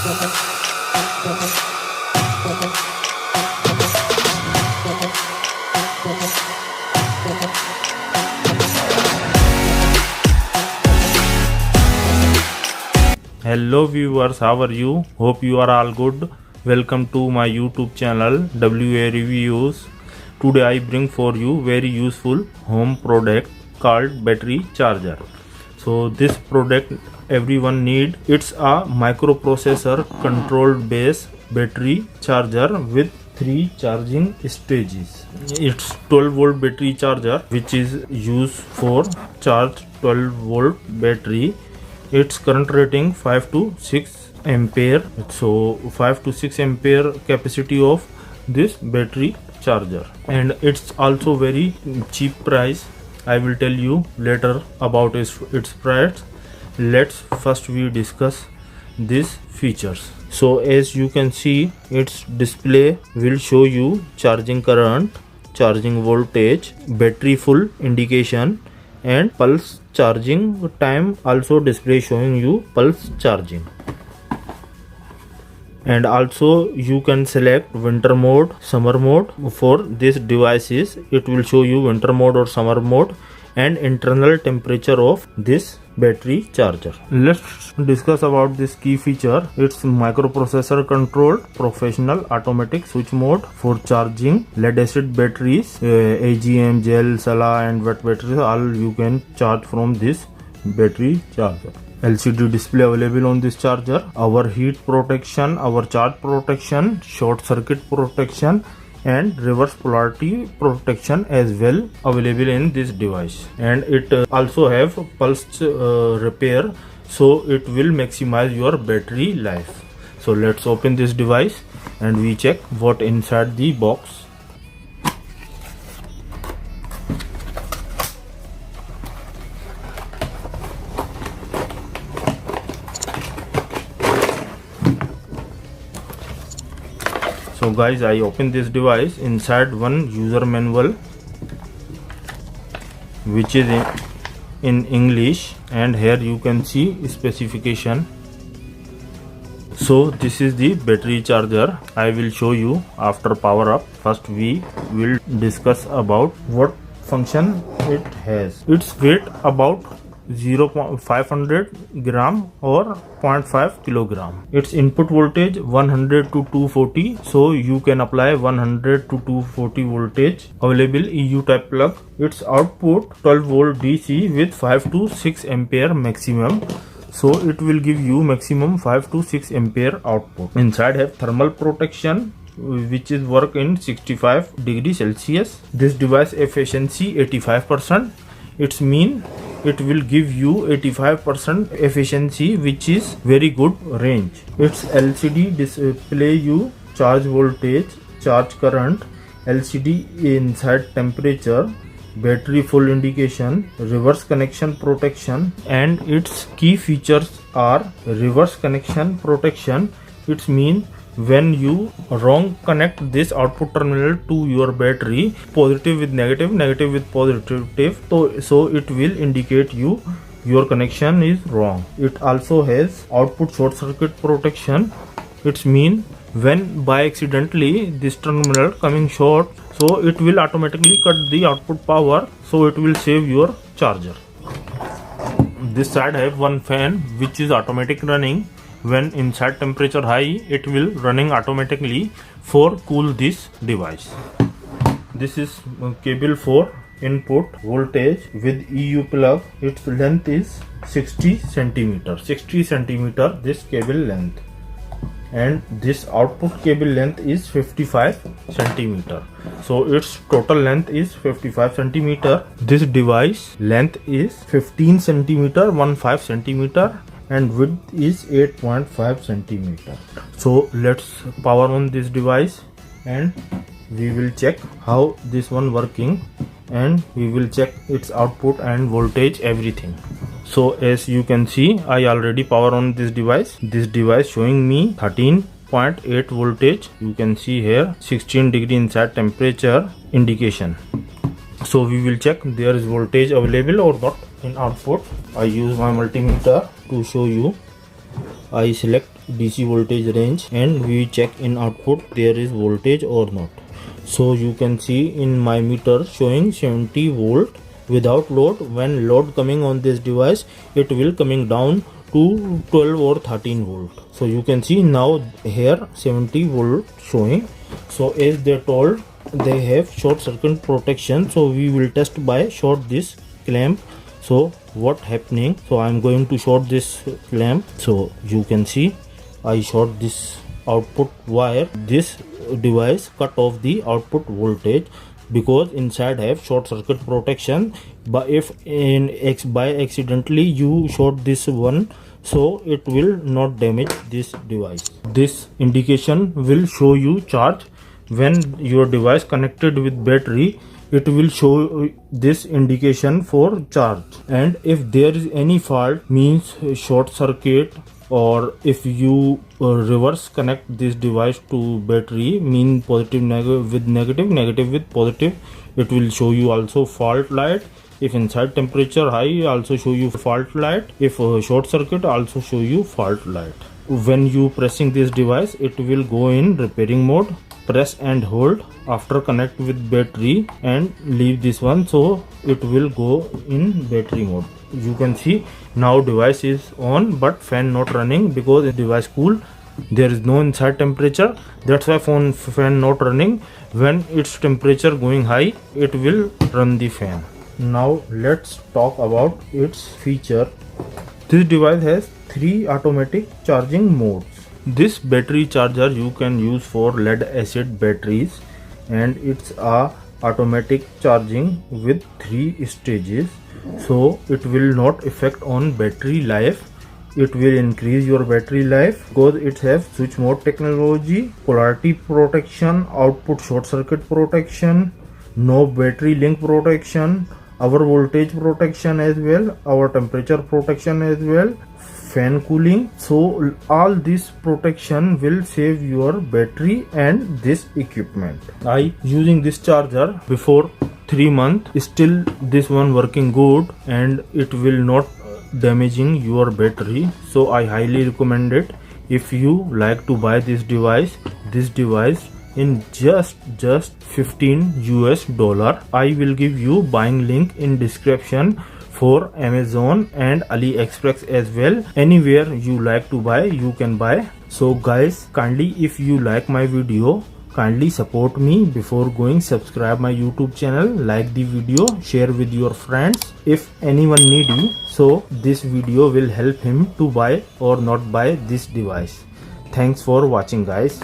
Hello viewers, how are you? Hope you are all good. Welcome to my YouTube channel WA Reviews. Today I bring for you very useful home product called battery charger. So this product everyone need. It's a microprocessor controlled base battery charger with 3 charging stages. It's 12 volt battery charger which is used for charge 12 volt battery. Its current rating 5 to 6 ampere. So 5 to 6 ampere capacity of this battery charger, and it's also very cheap price. I will tell you later about its price. Let's first we discuss these features. So as you can see, its display will show you charging current, charging voltage, battery full indication, and pulse charging time also display showing you pulse charging. And also you can select winter mode, summer mode. For this devices it will show you winter mode or summer mode and internal temperature of this battery charger. Let's discuss about this key feature. It's microprocessor controlled professional automatic switch mode for charging lead acid batteries, AGM, gel, Sala and wet batteries. All you can charge from this battery charger. LCD display available on this charger. Our heat protection, our charge protection, short circuit protection and reverse polarity protection as well available in this device. And it also have pulse repair, so it will maximize your battery life. So let's open this device and we check what inside the box. So guys, I open this device. Inside one user manual which is in English, and here you can see specification. So this is the battery charger. I will show you after power up. First we will discuss about what function it has. Its weight about 0.500 gram or 0.5 kilogram. Its input voltage 100 to 240, so you can apply 100 to 240 voltage. Available EU type plug. Its output 12 volt DC with 5 to 6 ampere maximum, so it will give you maximum 5 to 6 ampere output. Inside have thermal protection which is work in 65 degrees Celsius. This device efficiency 85%. It's mean it will give you 85% efficiency, which is very good range. Its LCD display you charge voltage, charge current, LCD inside temperature, battery full indication, reverse connection protection, and its key features are reverse connection protection. It's mean when you wrong connect this output terminal to your battery, positive with negative, negative with positive, so it will indicate you your connection is wrong. It also has output short circuit protection. It's mean when by accidentally this terminal coming short, so it will automatically cut the output power, so it will save your charger. This side have one fan which is automatic running. When inside temperature high, it will running automatically for cool this device. This is cable for input voltage with EU plug. Its length is 60 centimeter. 60 centimeter this cable length, and this output cable length is 55 centimeter. So its total length is 55 centimeter. This device length is 15 centimeter, 15 centimeter, and width is 8.5 centimeter. So let's power on this device and we will check how this one working, and we will check its output and voltage, everything. So as you can see, I already power on this device. This device showing me 13.8 voltage. You can see here 16 degree inside temperature indication. So we will check there is voltage available or not in output. I use my multimeter to show you. I select DC voltage range and we check in output there is voltage or not. So you can see in my meter showing 70 volt without load. When load coming on this device, it will coming down to 12 or 13 volt. So you can see now here 70 volt showing. So as they told, they have short circuit protection, so we will test by short this clamp. So what happening, so I'm going to short this clamp. So you can see I short this output wire. This device cut off the output voltage because inside have short circuit protection. But if by accidentally you short this one, so it will not damage this device. This indication will show you charge. When your device connected with battery, it will show this indication for charge. And if there is any fault, means short circuit, or if you reverse connect this device to battery, mean positive with negative, negative with positive, it will show you also fault light. If inside temperature high, also show you fault light. If short circuit, also show you fault light. When you pressing this device, it will go in repairing mode. Press and hold after connect with battery and leave this one, so it will go in battery mode. You can see now device is on but fan not running because the device cool. There is no inside temperature, that's why fan not running. When its temperature going high, it will run the fan. Now let's talk about its feature. This device has 3 automatic charging modes. This battery charger you can use for lead acid batteries, and it's a automatic charging with 3 stages. So it will not affect on battery life. It will increase your battery life because it has switch mode technology, polarity protection, output short circuit protection, no battery link protection, our voltage protection as well, our temperature protection as well, fan cooling. So all this protection will save your battery and this equipment. I using this charger before 3 months, still this one working good and it will not damaging your battery. So I highly recommend it. If you like to buy this device in just $15, I will give you buying link in description for Amazon and AliExpress as well. Anywhere you like to buy, you can buy. So guys, kindly if you like my video, kindly support me before going. Subscribe my YouTube channel, like the video, share with your friends. If anyone needy, so this video will help him to buy or not buy this device. Thanks for watching guys.